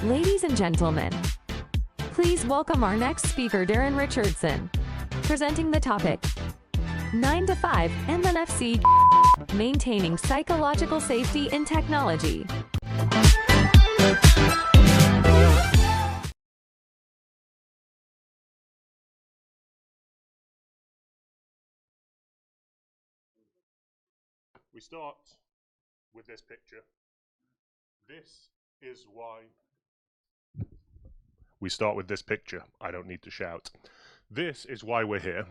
Ladies and gentlemen, please welcome our next speaker, Darren Richardson, presenting the topic, 9 to 5 MNFC, maintaining psychological safety in technology. We start with this picture. This is why we start with this picture. I don't need to shout. This is why we're here.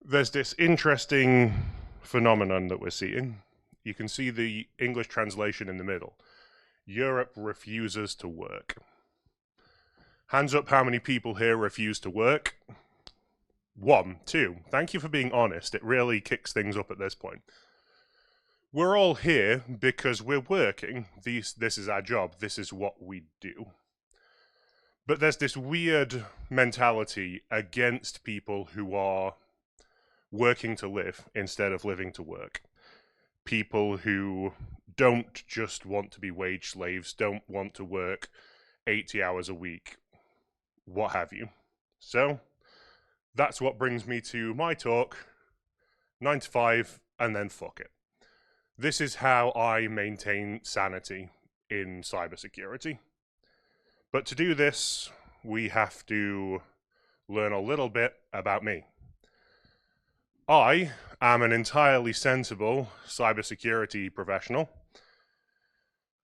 There's this interesting phenomenon that we're seeing. You can see the English translation in the middle. Europe refuses to work. Hands up how many people here refuse to work? 1, 2. Thank you for being honest. It really kicks things up at this point. We're all here because we're working. This is our job. This is what we do. But there's this weird mentality against people who are working to live instead of living to work. People who don't just want to be wage slaves, don't want to work 80 hours a week, what have you. So that's what brings me to my talk, 9 to 5, and then fuck it. This is how I maintain sanity in cybersecurity. But to do this, we have to learn a little bit about me. I am an entirely sensible cybersecurity professional.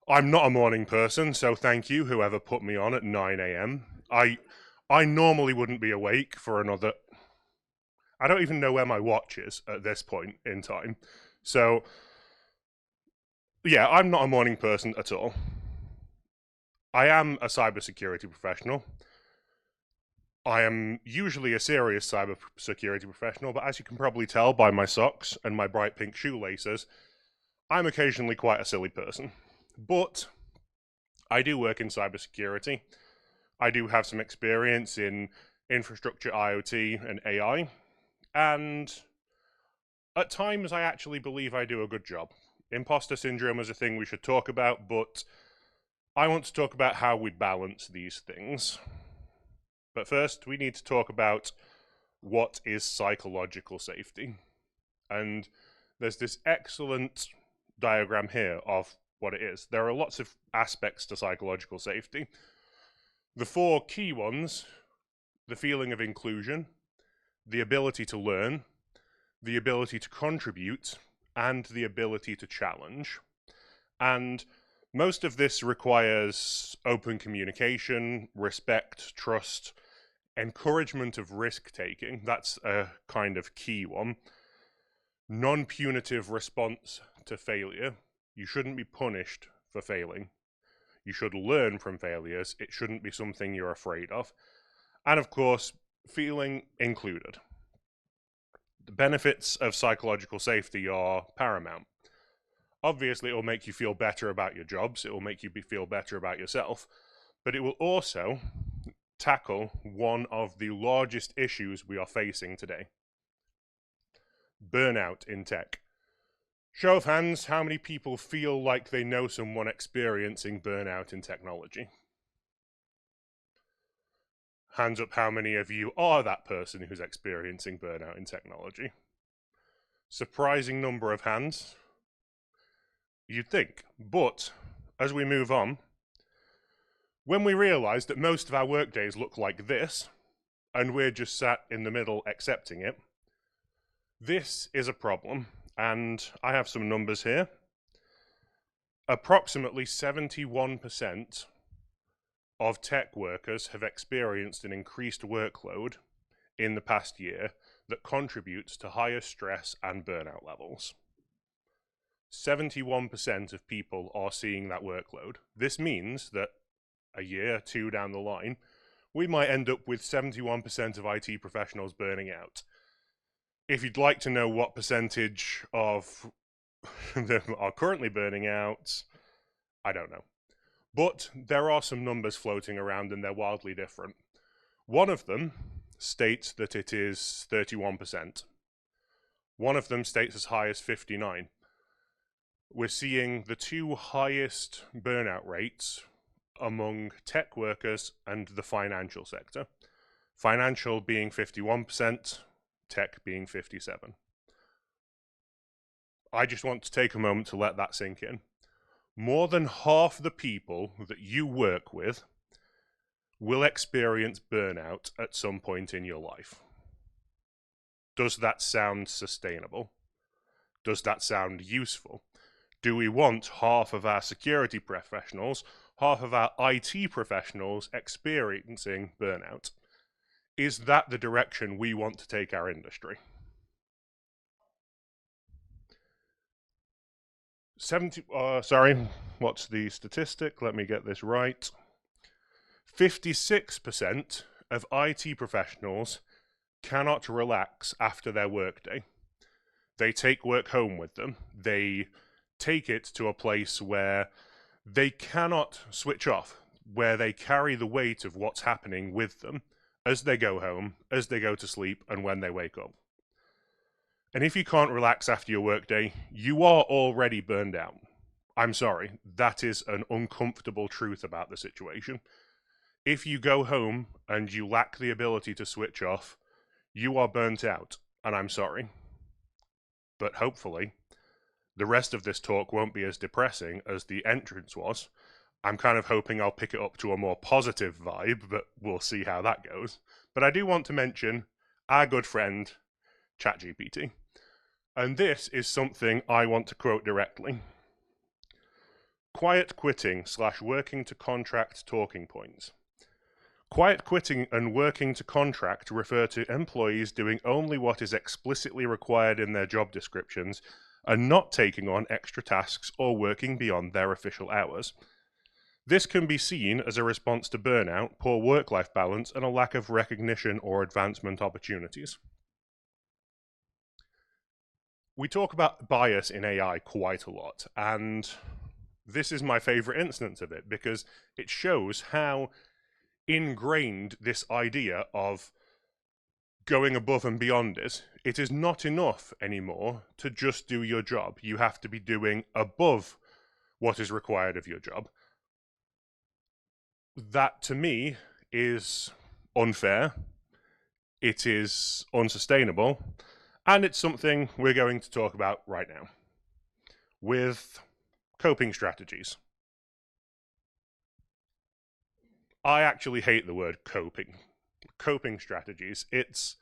I'm not a morning person, so thank you, whoever put me on at 9 a.m. I normally wouldn't be awake for another... I don't even know where my watch is at this point in time. So, yeah, I'm not a morning person at all. I am a cybersecurity professional. I am usually a serious cybersecurity professional, but as you can probably tell by my socks and my bright pink shoelaces, I'm occasionally quite a silly person. But I do work in cybersecurity. I do have some experience in infrastructure, IoT, and AI. And at times, I actually believe I do a good job. Imposter syndrome is a thing we should talk about, but I want to talk about how we balance these things. But first, we need to talk about what is psychological safety. And there's this excellent diagram here of what it is. There are lots of aspects to psychological safety. The 4 key ones, the feeling of inclusion, the ability to learn, the ability to contribute, and the ability to challenge. And most of this requires open communication, respect, trust, encouragement of risk-taking. That's a kind of key one. Non-punitive response to failure. You shouldn't be punished for failing. You should learn from failures. It shouldn't be something you're afraid of. And of course, feeling included. The benefits of psychological safety are paramount. Obviously, it will make you feel better about your jobs. It will make you feel better about yourself. But it will also tackle one of the largest issues we are facing today. Burnout in tech. Show of hands, how many people feel like they know someone experiencing burnout in technology? Hands up how many of you are that person who's experiencing burnout in technology. Surprising number of hands, you'd think. But as we move on, when we realize that most of our workdays look like this, and we're just sat in the middle accepting it, this is a problem. And I have some numbers here. Approximately 71% of tech workers have experienced an increased workload in the past year that contributes to higher stress and burnout levels. 71% of people are seeing that workload. This means that a year, 2 down the line, we might end up with 71% of IT professionals burning out. If you'd like to know what percentage of them are currently burning out, I don't know. But there are some numbers floating around and they're wildly different. One of them states that it is 31%. One of them states as high as 59%. we're seeing the two highest burnout rates among tech workers and the financial sector. Financial being 51%, tech being 57%. I just want to take a moment to let that sink in. More than half the people that you work with will experience burnout at some point in your life. Does that sound sustainable? Does that sound useful? Do we want half of our security professionals, half of our IT professionals experiencing burnout? Is that the direction we want to take our industry? 70, what's the statistic? Let me get this right. 56% of IT professionals cannot relax after their workday. They take work home with them. They take it to a place where they cannot switch off, where they carry the weight of what's happening with them as they go home, as they go to sleep, and when they wake up. And if you can't relax after your workday, you are already burned out. I'm sorry, that is an uncomfortable truth about the situation. If you go home and you lack the ability to switch off, you are burnt out, and I'm sorry. But hopefully, the rest of this talk won't be as depressing as the entrance was. I'm kind of hoping I'll pick it up to a more positive vibe, but we'll see how that goes. But I do want to mention our good friend, ChatGPT. And this is something I want to quote directly. Quiet quitting / working to contract talking points. Quiet quitting and working to contract refer to employees doing only what is explicitly required in their job descriptions and not taking on extra tasks or working beyond their official hours. This can be seen as a response to burnout, poor work-life balance, and a lack of recognition or advancement opportunities. We talk about bias in AI quite a lot, and this is my favorite instance of it because it shows how ingrained this idea of going above and beyond is. It is not enough anymore to just do your job. You have to be doing above what is required of your job. That, to me, is unfair. It is unsustainable. And it's something we're going to talk about right now with coping strategies. I actually hate the word coping. Coping strategies. It's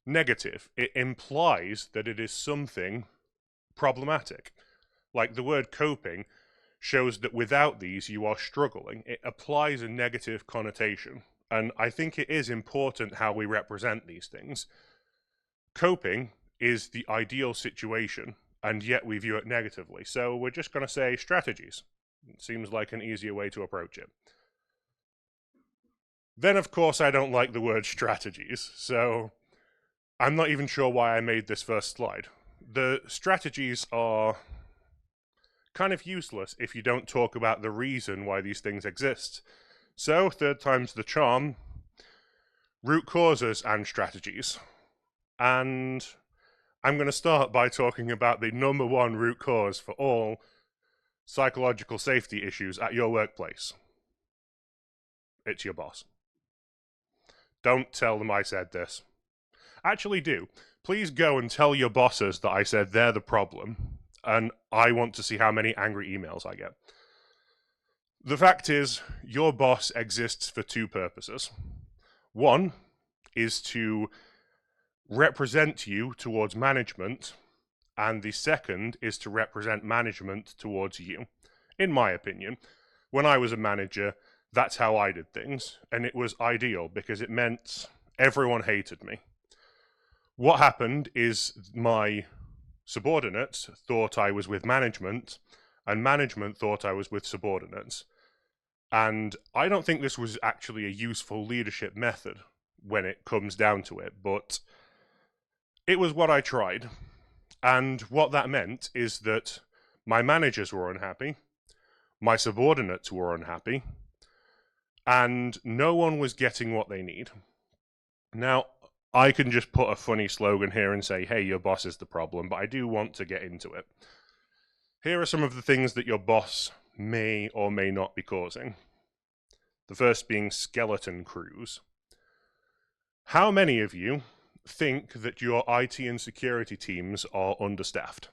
negative. It implies that it is something problematic. Like the word coping shows that without these you are struggling. It applies a negative connotation. And I think it is important how we represent these things. Coping is the ideal situation, and yet we view it negatively. So we're just going to say strategies. It seems like an easier way to approach it. Then, of course, I don't like the word strategies, so I'm not even sure why I made this first slide. The strategies are kind of useless if you don't talk about the reason why these things exist. So, third time's the charm, root causes and strategies. And I'm going to start by talking about the number one root cause for all psychological safety issues at your workplace. It's your boss. Don't tell them I said this. Actually do. Please go and tell your bosses that I said they're the problem, and I want to see how many angry emails I get. The fact is, your boss exists for two purposes. One is to represent you towards management, and the second is to represent management towards you. In my opinion, when I was a manager, that's how I did things, and it was ideal because it meant everyone hated me. What happened is my subordinates thought I was with management, and management thought I was with subordinates. And I don't think this was actually a useful leadership method when it comes down to it, but it was what I tried. And what that meant is that my managers were unhappy, my subordinates were unhappy, and no one was getting what they need. Now, I can just put a funny slogan here and say, hey, your boss is the problem, but I do want to get into it. Here are some of the things that your boss may or may not be causing. The first being skeleton crews. How many of you think that your IT and security teams are understaffed?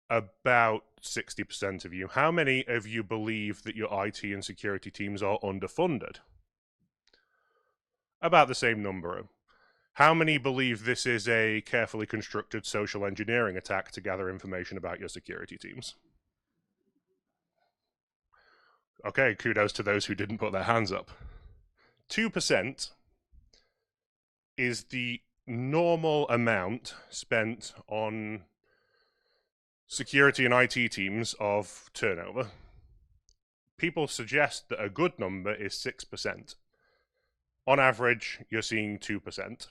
About 60% of you. How many of you believe that your IT and security teams are underfunded? About the same number. How many believe this is a carefully constructed social engineering attack to gather information about your security teams? Okay, kudos to those who didn't put their hands up. 2% is the normal amount spent on security and IT teams of turnover. People suggest that a good number is 6%. On average, you're seeing 2%.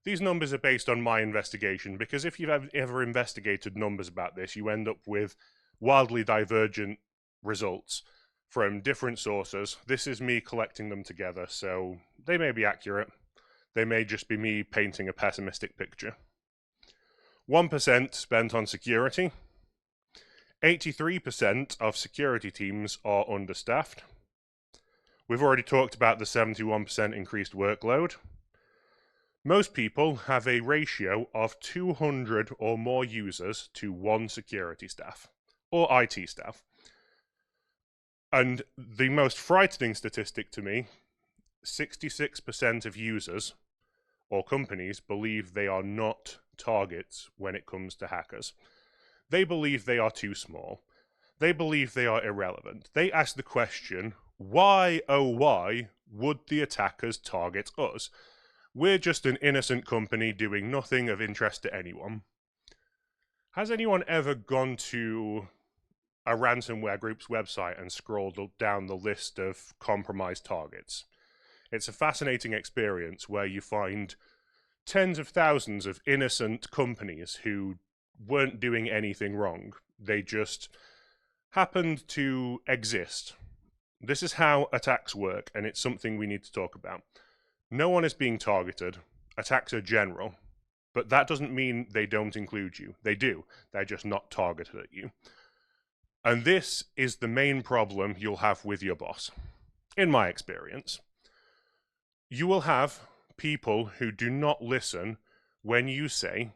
These numbers are based on my investigation, because if you've ever investigated numbers about this, you end up with wildly divergent results from different sources. This is me collecting them together, so they may be accurate. They may just be me painting a pessimistic picture. 1% spent on security. 83% of security teams are understaffed. We've already talked about the 71% increased workload. Most people have a ratio of 200 or more users to one security staff, or IT staff. And the most frightening statistic to me, 66% of users or companies believe they are not targets when it comes to hackers. They believe they are too small. They believe they are irrelevant. They ask the question, why, oh why, would the attackers target us? We're just an innocent company doing nothing of interest to anyone. Has anyone ever gone to a ransomware group's website and scrolled down the list of compromised targets? It's a fascinating experience where you find tens of thousands of innocent companies who weren't doing anything wrong. They just happened to exist. This is how attacks work, and it's something we need to talk about. No one is being targeted. Attacks are general, but that doesn't mean they don't include you. They do. They're just not targeted at you. And this is the main problem you'll have with your boss, in my experience. You will have people who do not listen when you say,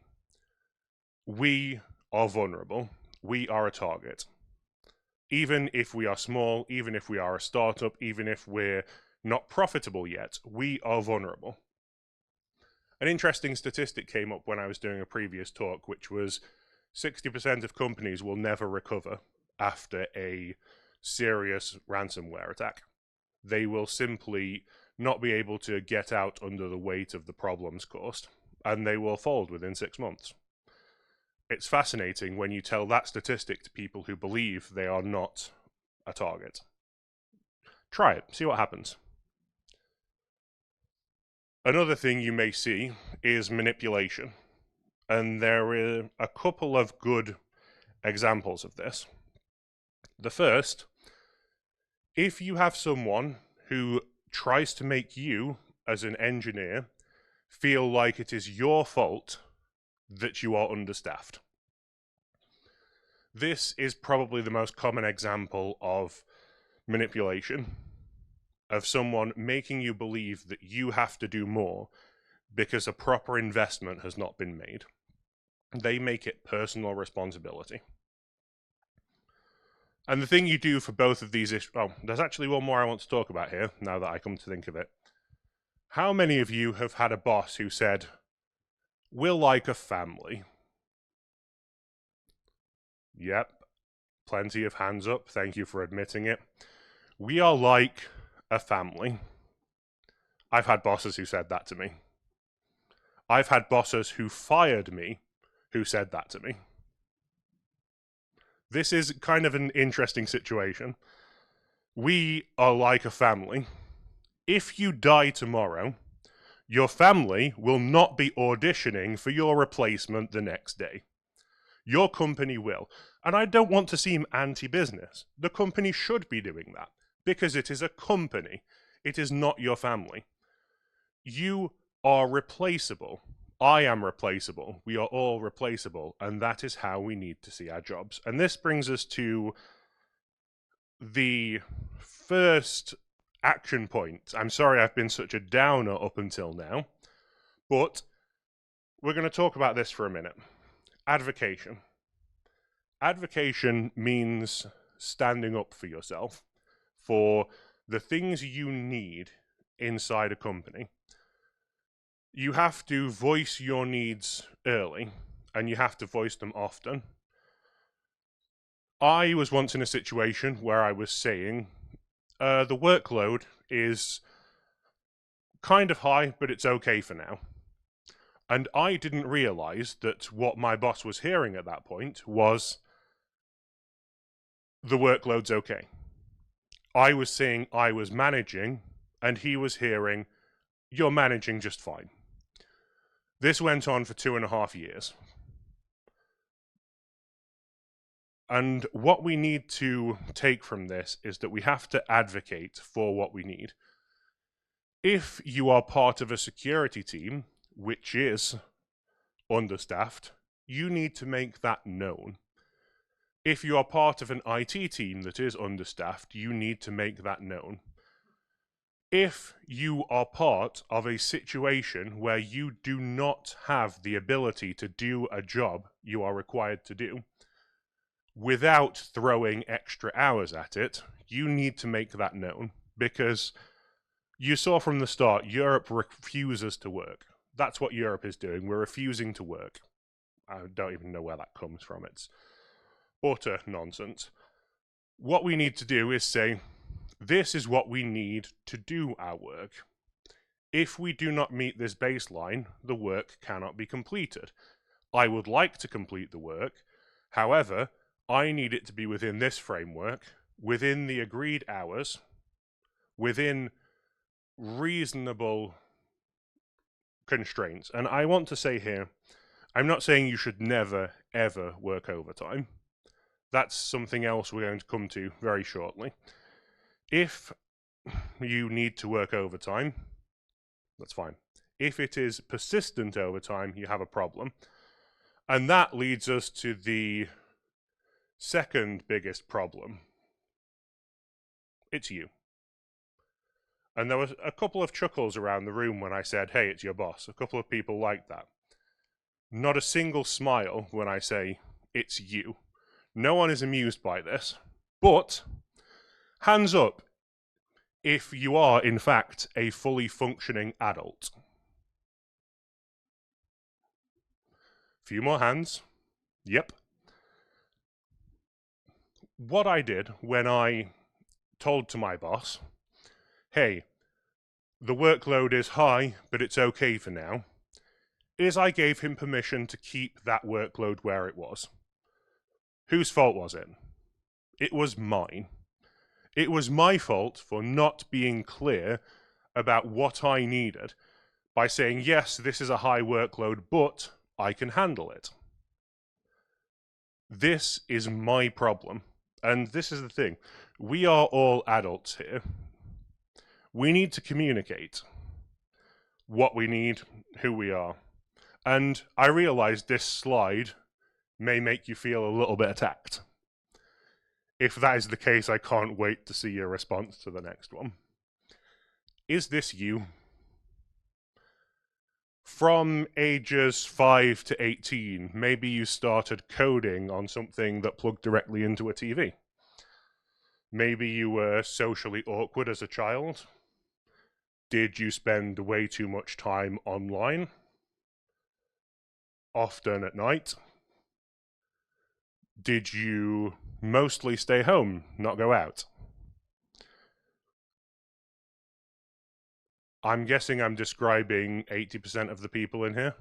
we are vulnerable, we are a target. Even if we are small, even if we are a startup, even if we're not profitable yet, we are vulnerable. An interesting statistic came up when I was doing a previous talk, which was 60% of companies will never recover after a serious ransomware attack. They will simply not be able to get out under the weight of the problems caused, and they will fold within 6 months. It's fascinating when you tell that statistic to people who believe they are not a target. Try it, see what happens. Another thing you may see is manipulation, and there are a couple of good examples of this. The first, if you have someone who tries to make you, as an engineer, feel like it is your fault that you are understaffed. This is probably the most common example of manipulation, of someone making you believe that you have to do more because a proper investment has not been made. They make it personal responsibility. And the thing you do for both of these issues... Oh, there's actually one more I want to talk about here, now that I come to think of it. How many of you have had a boss who said, we're like a family? Yep, plenty of hands up, thank you for admitting it. We are like a family. I've had bosses who said that to me. I've had bosses who fired me who said that to me. This is kind of an interesting situation. We are like a family. If you die tomorrow, your family will not be auditioning for your replacement the next day. Your company will. And I don't want to seem anti-business. The company should be doing that because it is a company. It is not your family. You are replaceable. I am replaceable. We are all replaceable, and that is how we need to see our jobs. And this brings us to the first action point. I'm sorry I've been such a downer up until now, but we're going to talk about this for a minute. Advocation. Advocation means standing up for yourself, for the things you need inside a company. You have to voice your needs early, and you have to voice them often. I was once in a situation where I was saying, the workload is kind of high, but it's okay for now. And I didn't realize that what my boss was hearing at that point was, the workload's okay. I was saying I was managing, and he was hearing, you're managing just fine. This went on for 2.5 years. And what we need to take from this is that we have to advocate for what we need. If you are part of a security team, which is understaffed, you need to make that known. If you are part of an IT team that is understaffed, you need to make that known. If you are part of a situation where you do not have the ability to do a job you are required to do, without throwing extra hours at it, you need to make that known. Because you saw from the start, Europe refuses to work. That's what Europe is doing. We're refusing to work. I don't even know where that comes from. It's utter nonsense. What we need to do is say, this is what we need to do our work. If we do not meet this baseline, the work cannot be completed. I would like to complete the work. However, I need it to be within this framework, within the agreed hours, within reasonable constraints. And I want to say here, I'm not saying you should never, ever work overtime. That's something else we're going to come to very shortly. If you need to work overtime, that's fine. If it is persistent overtime, you have a problem. And that leads us to the second biggest problem. It's you. And there was a couple of chuckles around the room when I said, hey, it's your boss. A couple of people liked that. Not a single smile when I say, it's you. No one is amused by this. But hands up if you are, in fact, a fully functioning adult. Few more hands. Yep. What I did when I told to my boss, hey, the workload is high, but it's okay for now, is I gave him permission to keep that workload where it was. Whose fault was it? It was mine. It was my fault for not being clear about what I needed by saying, yes, this is a high workload, but I can handle it. This is my problem. And this is the thing. We are all adults here. We need to communicate what we need, who we are. And I realize this slide may make you feel a little bit attacked. If that is the case, I can't wait to see your response to the next one. Is this you? From ages 5 to 18, maybe you started coding on something that plugged directly into a TV. Maybe you were socially awkward as a child. Did you spend way too much time online? Often at night? Did you mostly stay home, not go out? I'm guessing I'm describing 80% of the people in here.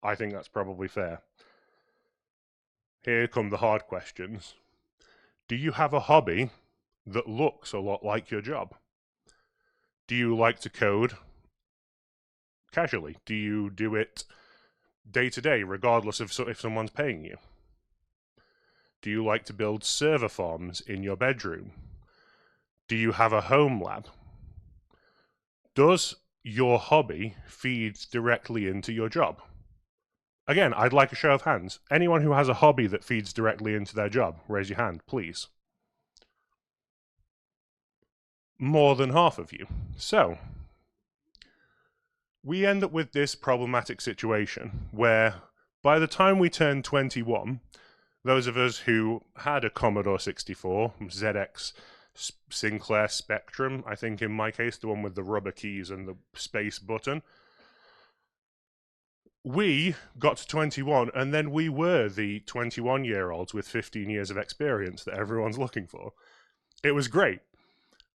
I think that's probably fair. Here come the hard questions. Do you have a hobby that looks a lot like your job? Do you like to code casually? Do you do it day to day, regardless of if someone's paying you? Do you like to build server farms in your bedroom? Do you have a home lab? Does your hobby feed directly into your job? Again, I'd like a show of hands. Anyone who has a hobby that feeds directly into their job, raise your hand, please. More than half of you. So, we end up with this problematic situation where by the time we turn 21, those of us who had a Commodore 64, ZX Sinclair Spectrum, I think in my case, the one with the rubber keys and the space button, we got to 21, and then we were the 21-year-olds with 15 years of experience that everyone's looking for. It was great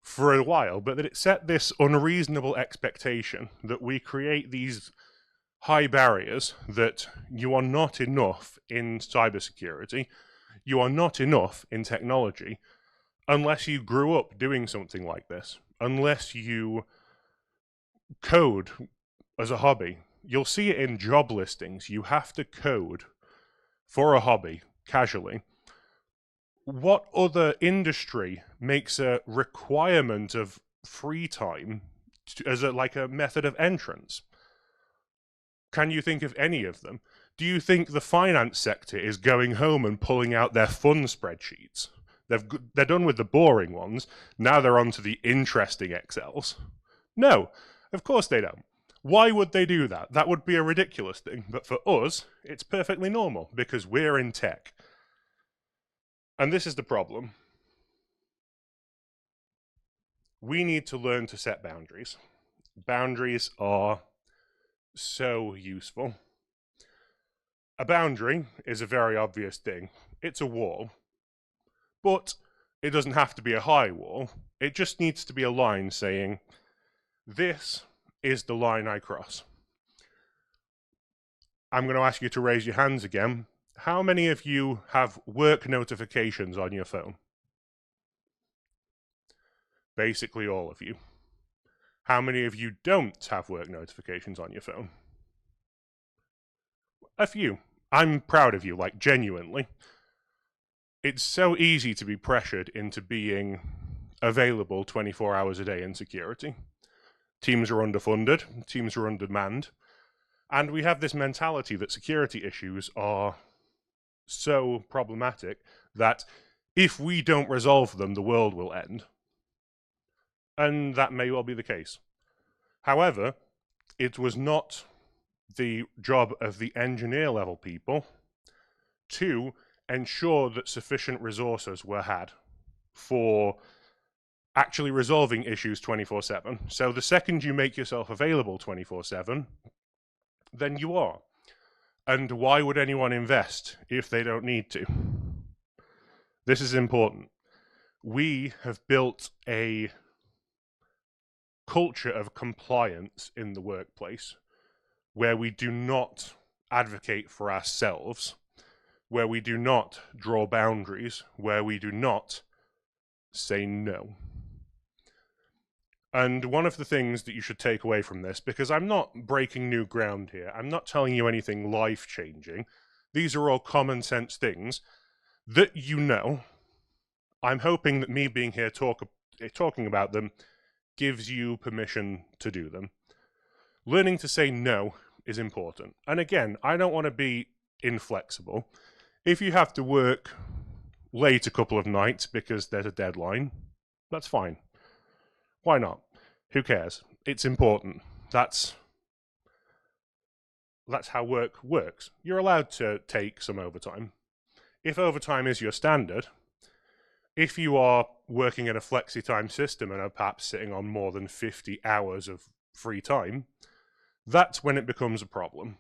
for a while, but that it set this unreasonable expectation that we create these high barriers, that you are not enough in cybersecurity, you are not enough in technology, unless you grew up doing something like this, unless you code as a hobby. You'll see it in job listings. You have to code for a hobby, casually. What other industry makes a requirement of free time as like a method of entrance? Can you think of any of them? Do you think the finance sector is going home and pulling out their fun spreadsheets? They're done with the boring ones. Now they're on to the interesting Excels. No, of course they don't. Why would they do that? That would be a ridiculous thing. But for us, it's perfectly normal because we're in tech. And this is the problem. We need to learn to set boundaries. Boundaries are so useful. A boundary is a very obvious thing. It's a wall. But it doesn't have to be a high wall. It just needs to be a line saying, this is the line I cross. I'm going to ask you to raise your hands again. How many of you have work notifications on your phone? Basically all of you. How many of you don't have work notifications on your phone? A few. I'm proud of you, like genuinely. It's so easy to be pressured into being available 24 hours a day in security. Teams are underfunded, teams are undermanned, and we have this mentality that security issues are so problematic that if we don't resolve them, the world will end. And that may well be the case. However, it was not the job of the engineer level people to ensure that sufficient resources were had for actually resolving issues 24/7. So the second you make yourself available 24/7, then you are. And why would anyone invest if they don't need to? This is important. We have built a culture of compliance in the workplace where we do not advocate for ourselves, where we do not draw boundaries, where we do not say no. And one of the things that you should take away from this, because I'm not breaking new ground here, I'm not telling you anything life-changing, these are all common sense things that you know. I'm hoping that me being here talking about them gives you permission to do them. Learning to say no is important. And again, I don't want to be inflexible. If you have to work late a couple of nights because there's a deadline, that's fine. Why not? Who cares? It's important. That's how work works. You're allowed to take some overtime. If overtime is your standard, if you are working in a flexi-time system and are perhaps sitting on more than 50 hours of free time, that's when it becomes a problem.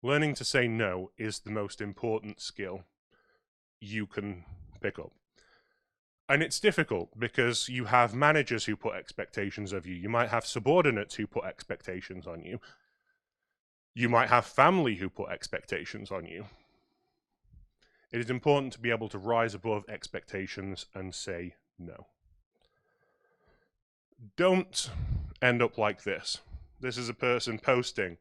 Learning to say no is the most important skill you can pick up. And it's difficult because you have managers who put expectations of you. You might have subordinates who put expectations on you. You might have family who put expectations on you. It is important to be able to rise above expectations and say no. Don't end up like this. This is a person posting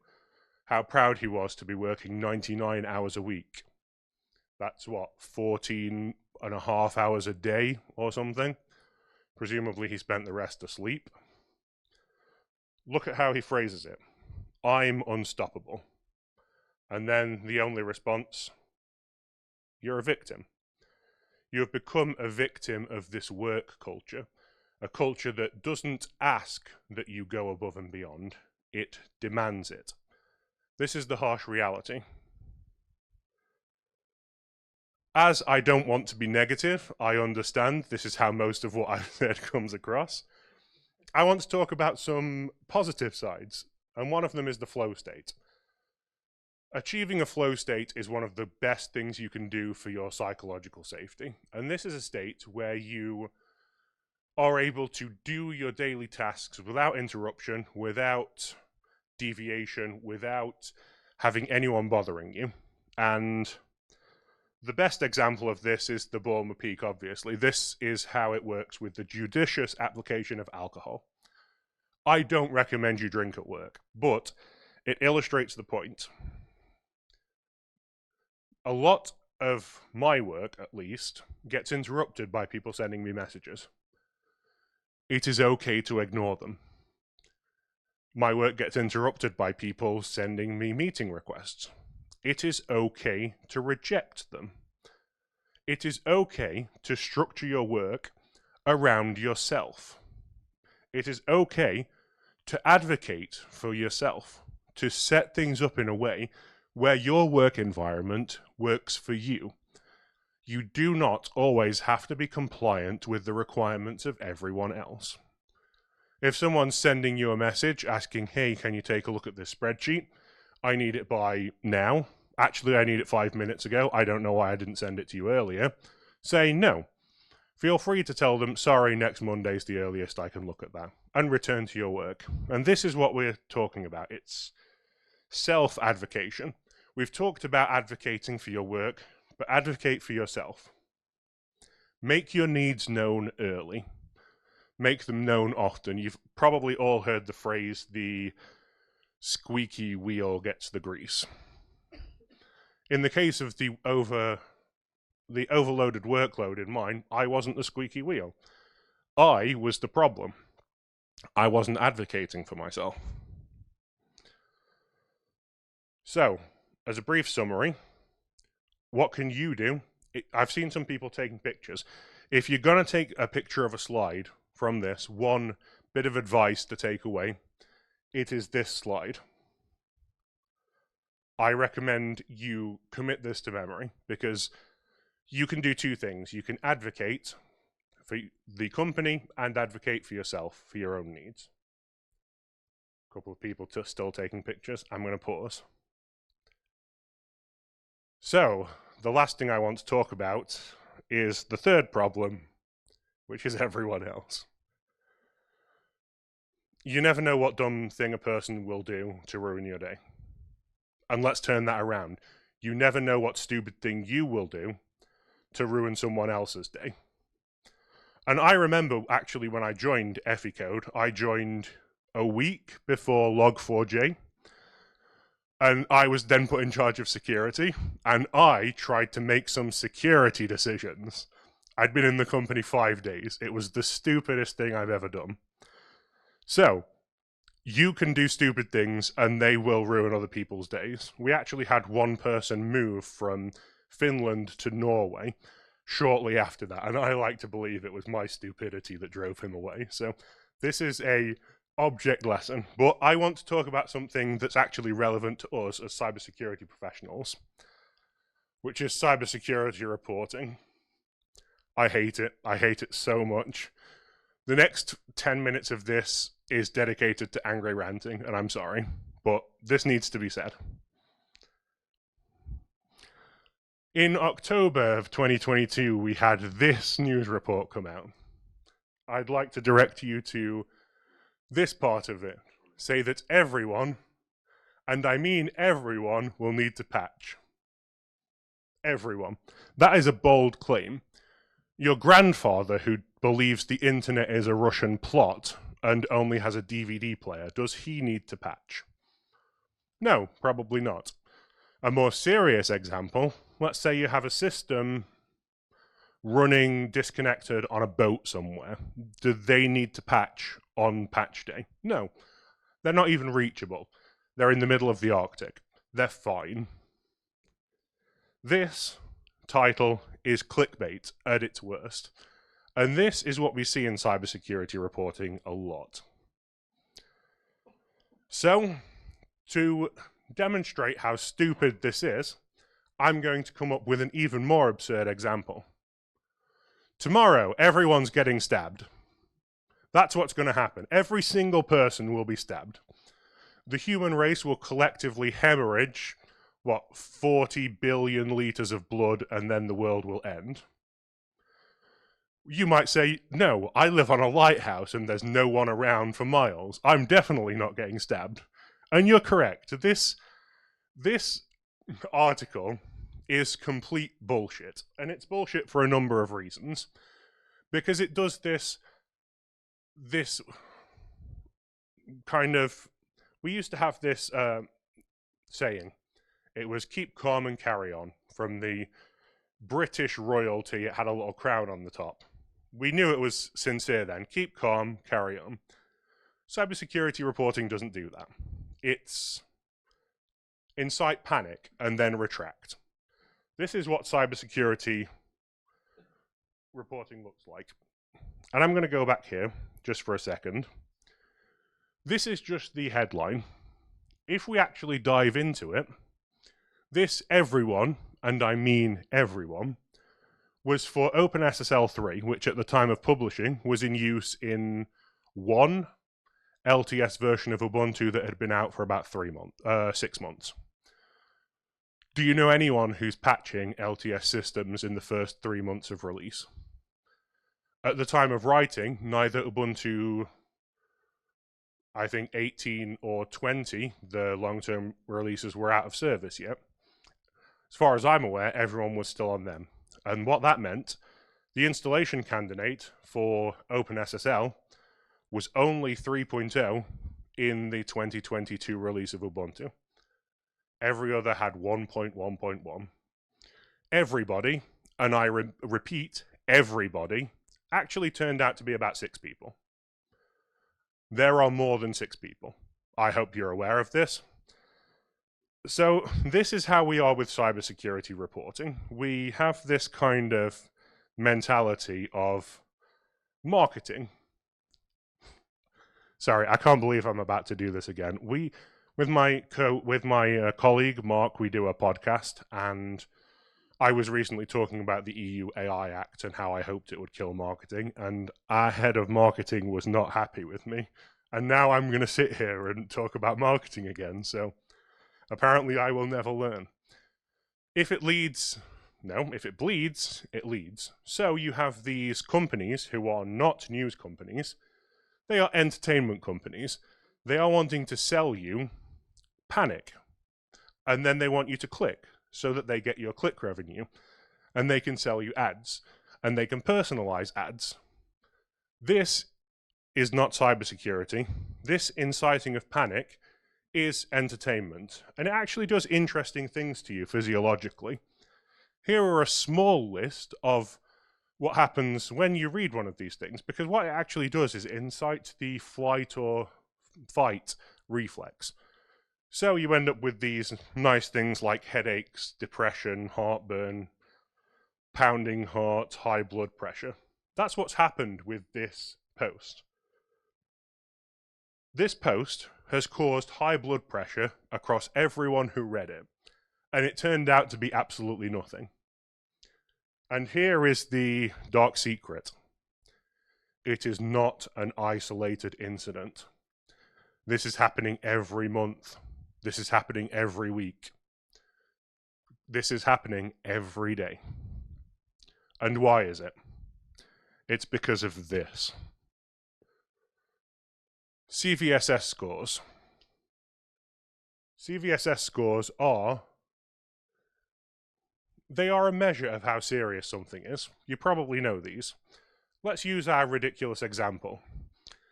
how proud he was to be working 99 hours a week. That's what, 14 and a half hours a day or something? Presumably he spent the rest asleep. Look at how he phrases it. I'm unstoppable. And then the only response, you're a victim. You have become a victim of this work culture, a culture that doesn't ask that you go above and beyond, it demands it. This is the harsh reality. As I don't want to be negative, I understand this is how most of what I've said comes across. I want to talk about some positive sides, and one of them is the flow state. Achieving a flow state is one of the best things you can do for your psychological safety. And this is a state where you are able to do your daily tasks without interruption, without deviation, without having anyone bothering you. And the best example of this is the Bulmer Peak, obviously. This is how it works with the judicious application of alcohol. I don't recommend you drink at work, but it illustrates the point. A lot of my work, at least, gets interrupted by people sending me messages. It is okay to ignore them. My work gets interrupted by people sending me meeting requests. It is okay to reject them. It is okay to structure your work around yourself. It is okay to advocate for yourself, to set things up in a way where your work environment works for you. You do not always have to be compliant with the requirements of everyone else. If someone's sending you a message asking, hey, can you take a look at this spreadsheet? I need it by now. Actually, I need it 5 minutes ago. I don't know why I didn't send it to you earlier. Say no. Feel free to tell them, sorry, next Monday's the earliest I can look at that, and return to your work. And this is what we're talking about. It's self-advocation. We've talked about advocating for your work, but advocate for yourself. Make your needs known early. Make them known often. You've probably all heard the phrase, the squeaky wheel gets the grease. In the case of the overloaded workload in mine, I wasn't the squeaky wheel. I was the problem. I wasn't advocating for myself. So, as a brief summary, what can you do? I've seen some people taking pictures. If you're going to take a picture of a slide from this, one bit of advice to take away, it is this slide. I recommend you commit this to memory because you can do two things. You can advocate for the company and advocate for yourself, for your own needs. A couple of people still taking pictures. I'm going to pause. So, the last thing I want to talk about is the third problem, which is everyone else. You never know what dumb thing a person will do to ruin your day. And let's turn that around. You never know what stupid thing you will do to ruin someone else's day. And I remember actually when I joined EfiCode, I joined a week before Log4j. And I was then put in charge of security, and I tried to make some security decisions. I'd been in the company 5 days. It was the stupidest thing I've ever done. So, you can do stupid things, and they will ruin other people's days. We actually had one person move from Finland to Norway shortly after that, and I like to believe it was my stupidity that drove him away. So, this is a object lesson, but I want to talk about something that's actually relevant to us as cybersecurity professionals, which is cybersecurity reporting. I hate it. I hate it so much. The next 10 minutes of this is dedicated to angry ranting, and I'm sorry, but this needs to be said. In October of 2022, we had this news report come out. I'd like to direct you to this part of it. Say that everyone, and I mean everyone, will need to patch. Everyone. That is a bold claim. Your grandfather, who believes the internet is a Russian plot and only has a DVD player, does he need to patch? No, probably not. A more serious example, let's say you have a system running disconnected on a boat somewhere. Do they need to patch on patch day? No. They're not even reachable. They're in the middle of the Arctic. They're fine. This title is clickbait at its worst. And this is what we see in cybersecurity reporting a lot. So, to demonstrate how stupid this is, I'm going to come up with an even more absurd example. Tomorrow, everyone's getting stabbed. That's what's going to happen. Every single person will be stabbed. The human race will collectively hemorrhage, 40 billion liters of blood, and then the world will end. You might say, no, I live on a lighthouse and there's no one around for miles. I'm definitely not getting stabbed. And you're correct. This article is complete bullshit. And it's bullshit for a number of reasons. Because it does this kind of... We used to have this saying. It was keep calm and carry on. From the British royalty, it had a little crown on the top. We knew it was sincere then. Keep calm, carry on. Cybersecurity reporting doesn't do that. It's incite panic and then retract. This is what cybersecurity reporting looks like. And I'm going to go back here just for a second. This is just the headline. If we actually dive into it, this everyone, and I mean everyone, was for OpenSSL 3, which at the time of publishing was in use in one LTS version of Ubuntu that had been out for about 6 months. Do you know anyone who's patching LTS systems in the first 3 months of release? At the time of writing, neither Ubuntu, I think 18 or 20, the long-term releases were out of service yet. As far as I'm aware, everyone was still on them. And what that meant, the installation candidate for OpenSSL was only 3.0 in the 2022 release of Ubuntu. Every other had 1.1.1. Everybody, and I repeat, everybody, actually turned out to be about 6 people. There are more than 6 people. I hope you're aware of this. So this is how we are with cybersecurity reporting. We have this kind of mentality of marketing. Sorry, I can't believe I'm about to do this again. With my colleague Mark, we do a podcast, and I was recently talking about the EU AI Act and how I hoped it would kill marketing, and our head of marketing was not happy with me. And now I'm going to sit here and talk about marketing again, so apparently I will never learn. If it bleeds, it leads. So you have these companies who are not news companies. They are entertainment companies. They are wanting to sell you panic. And then they want you to click so that they get your click revenue. And they can sell you ads. And they can personalize ads. This is not cybersecurity. This inciting of panic is entertainment, and it actually does interesting things to you physiologically. Here are a small list of what happens when you read one of these things, because what it actually does is incite the flight or fight reflex. So you end up with these nice things like headaches, depression, heartburn, pounding heart, high blood pressure. That's what's happened with this post. This post has caused high blood pressure across everyone who read it, and it turned out to be absolutely nothing. And here is the dark secret. It is not an isolated incident. This is happening every month. This is happening every week. This is happening every day. And why is it? It's because of this. CVSS scores. CVSS scores are a measure of how serious something is. You probably know these. Let's use our ridiculous example.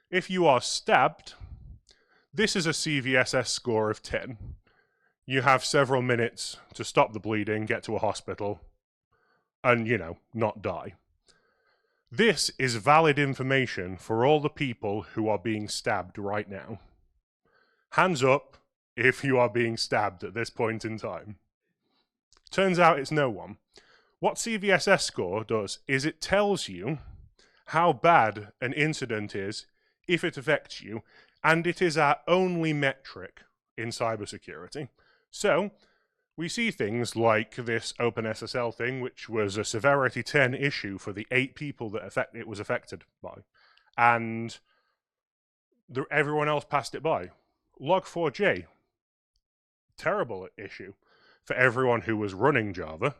If you are stabbed, this is a CVSS score of 10. You have several minutes to stop the bleeding, get to a hospital, and, not die. This is valid information for all the people who are being stabbed right now. Hands up if you are being stabbed at this point in time. Turns out it's no one. What CVSS score does is it tells you how bad an incident is if it affects you, and it is our only metric in cybersecurity. So we see things like this OpenSSL thing, which was a severity 10 issue for the 8 people that it was affected by, and everyone else passed it by. Log4j, terrible issue for everyone who was running Java.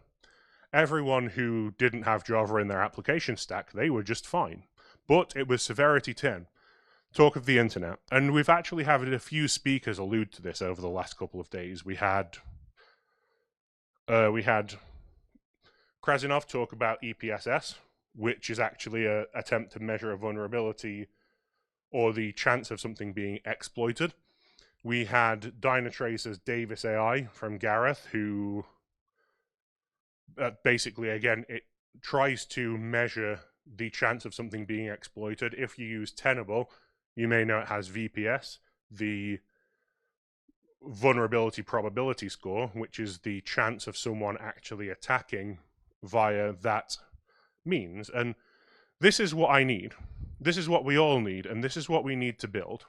Everyone who didn't have Java in their application stack, they were just fine. But it was severity 10. Talk of the internet. And we've actually had a few speakers allude to this over the last couple of days. We had Krasinov talk about EPSS, which is actually an attempt to measure a vulnerability or the chance of something being exploited. We had Dynatrace's Davis AI from Gareth, who basically, again, it tries to measure the chance of something being exploited. If you use Tenable, you may know it has VPS, the vulnerability probability score, which is the chance of someone actually attacking via that means. And this is what I need. This is what we all need, and this is what we need to build.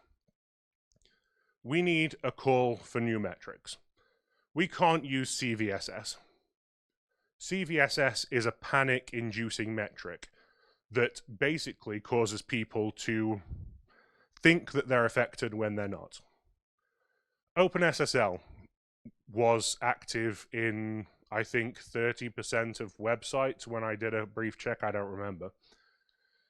We need a call for new metrics. We can't use CVSS. CVSS is a panic-inducing metric that basically causes people to think that they're affected when they're not. OpenSSL was active in, I think, 30% of websites when I did a brief check. I don't remember.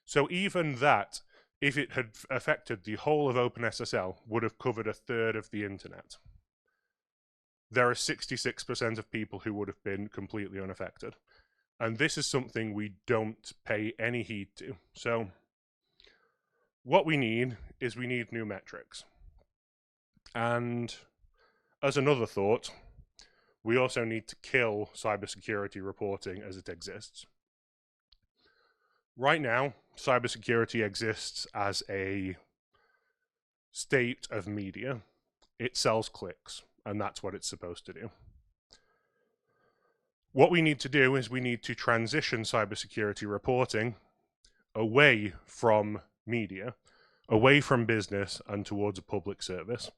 So even that, if it had affected the whole of OpenSSL, would have covered a third of the internet. There are 66% of people who would have been completely unaffected. And this is something we don't pay any heed to. So what we need is we need new metrics. And as another thought, we also need to kill cybersecurity reporting as it exists. Right now, cybersecurity exists as a state of media. It sells clicks, and that's what it's supposed to do. What we need to do is we need to transition cybersecurity reporting away from media, away from business, and towards a public service.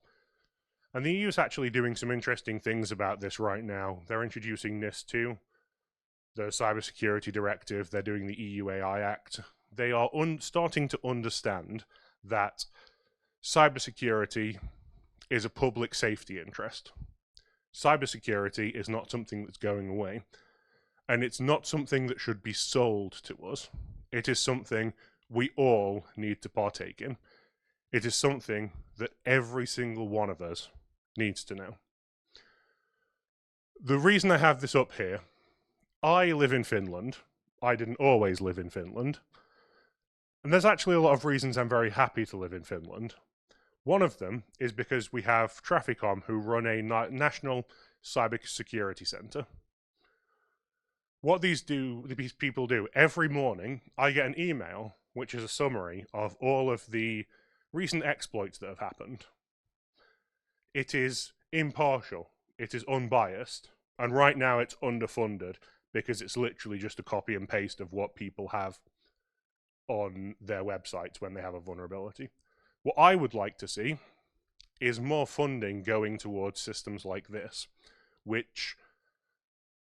And the EU is actually doing some interesting things about this right now. They're introducing NIS2, the cybersecurity directive. They're doing the EU AI Act. They are starting to understand that cybersecurity is a public safety interest. Cybersecurity is not something that's going away, and it's not something that should be sold to us. It is something we all need to partake in. It is something that every single one of us needs to know. The reason I have this up here, I live in Finland. I didn't always live in Finland. And there's actually a lot of reasons I'm very happy to live in Finland. One of them is because we have Traficom, who run a national cybersecurity center. What these people do, every morning I get an email which is a summary of all of the recent exploits that have happened. It is impartial, it is unbiased, and right now it's underfunded because it's literally just a copy and paste of what people have on their websites when they have a vulnerability. What I would like to see is more funding going towards systems like this, which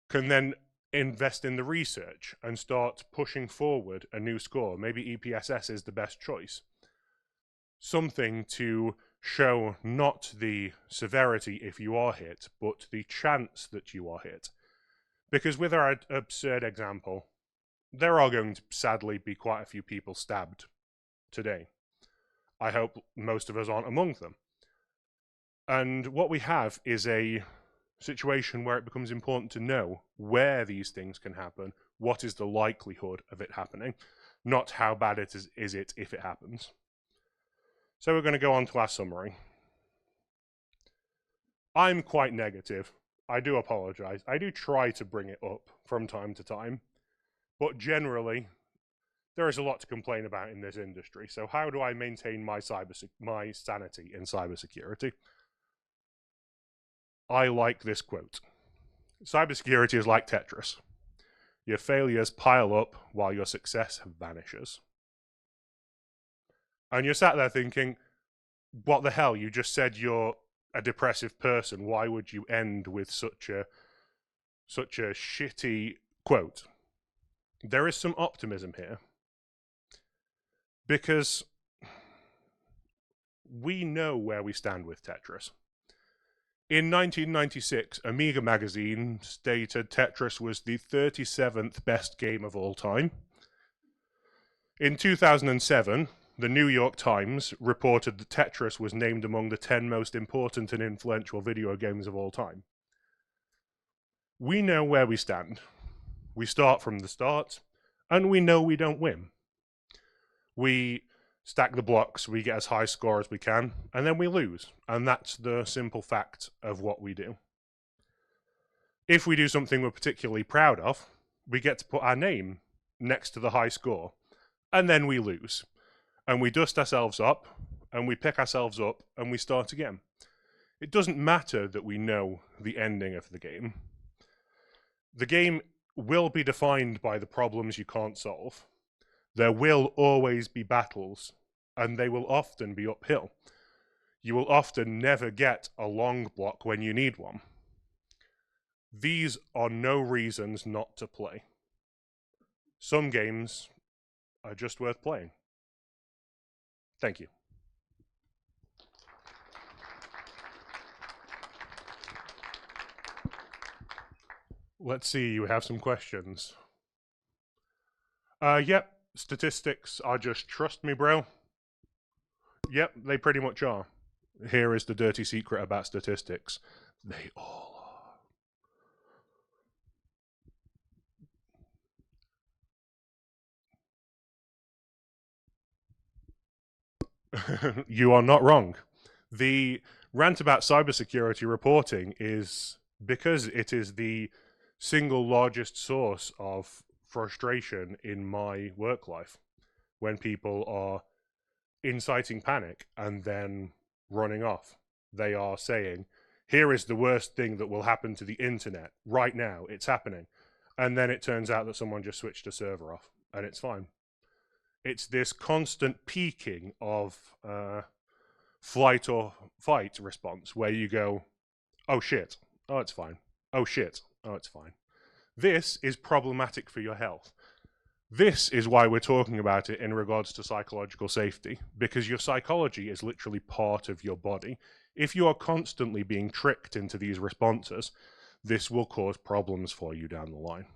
can then invest in the research and start pushing forward a new score. Maybe EPSS is the best choice. Something to show not the severity if you are hit, but the chance that you are hit. Because with our absurd example, there are going to sadly be quite a few people stabbed today. I hope most of us aren't among them. And what we have is a situation where it becomes important to know where these things can happen, what is the likelihood of it happening, not how bad it is it if it happens. So we're going to go on to our summary. I'm quite negative. I do apologize. I do try to bring it up from time to time, but generally there is a lot to complain about in this industry. So how do I maintain my sanity in cybersecurity? I like this quote. Cybersecurity is like Tetris. Your failures pile up while your success vanishes. And you're sat there thinking, what the hell? You just said you're a depressive person. Why would you end with such a shitty quote? There is some optimism here. Because we know where we stand with Tetris. In 1996, Amiga magazine stated Tetris was the 37th best game of all time. In 2007, the New York Times reported that Tetris was named among the 10 most important and influential video games of all time. We know where we stand. We start from the start, and we know we don't win. We stack the blocks, we get as high score as we can, and then we lose. And that's the simple fact of what we do. If we do something we're particularly proud of, we get to put our name next to the high score, and then we lose. And we dust ourselves up, and we pick ourselves up, and we start again. It doesn't matter that we know the ending of the game. The game will be defined by the problems you can't solve. There will always be battles, and they will often be uphill. You will often never get a long block when you need one. These are no reasons not to play. Some games are just worth playing. Thank you. Let's see, you have some questions. Yep. Statistics are just trust me, bro. Yep, they pretty much are. Here is the dirty secret about statistics. They all are. You are not wrong. The rant about cybersecurity reporting is because it is the single largest source of frustration in my work life when people are inciting panic and then running off. They are saying, here is the worst thing that will happen to the internet right now. It's happening. And then it turns out that someone just switched a server off and it's fine. It's this constant peaking of flight or fight response where you go, oh shit, oh it's fine. Oh shit, oh it's fine. This is problematic for your health. This is why we're talking about it in regards to psychological safety, because your psychology is literally part of your body. If you are constantly being tricked into these responses, this will cause problems for you down the line.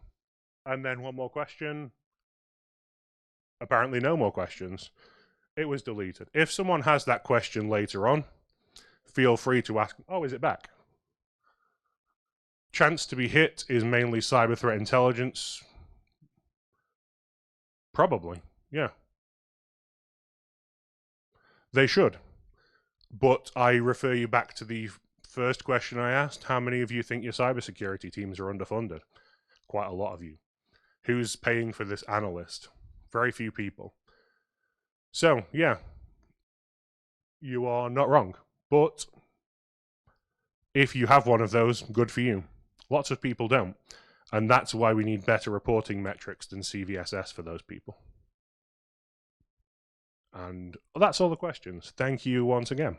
And then one more question. Apparently no more questions. It was deleted. If someone has that question later on, feel free to ask, oh, is it back? Chance to be hit is mainly cyber threat intelligence. Probably, yeah. They should. But I refer you back to the first question I asked. How many of you think your cybersecurity teams are underfunded? Quite a lot of you. Who's paying for this analyst? Very few people. So, yeah. You are not wrong. But if you have one of those, good for you. Lots of people don't. And that's why we need better reporting metrics than CVSS for those people. And that's all the questions. Thank you once again.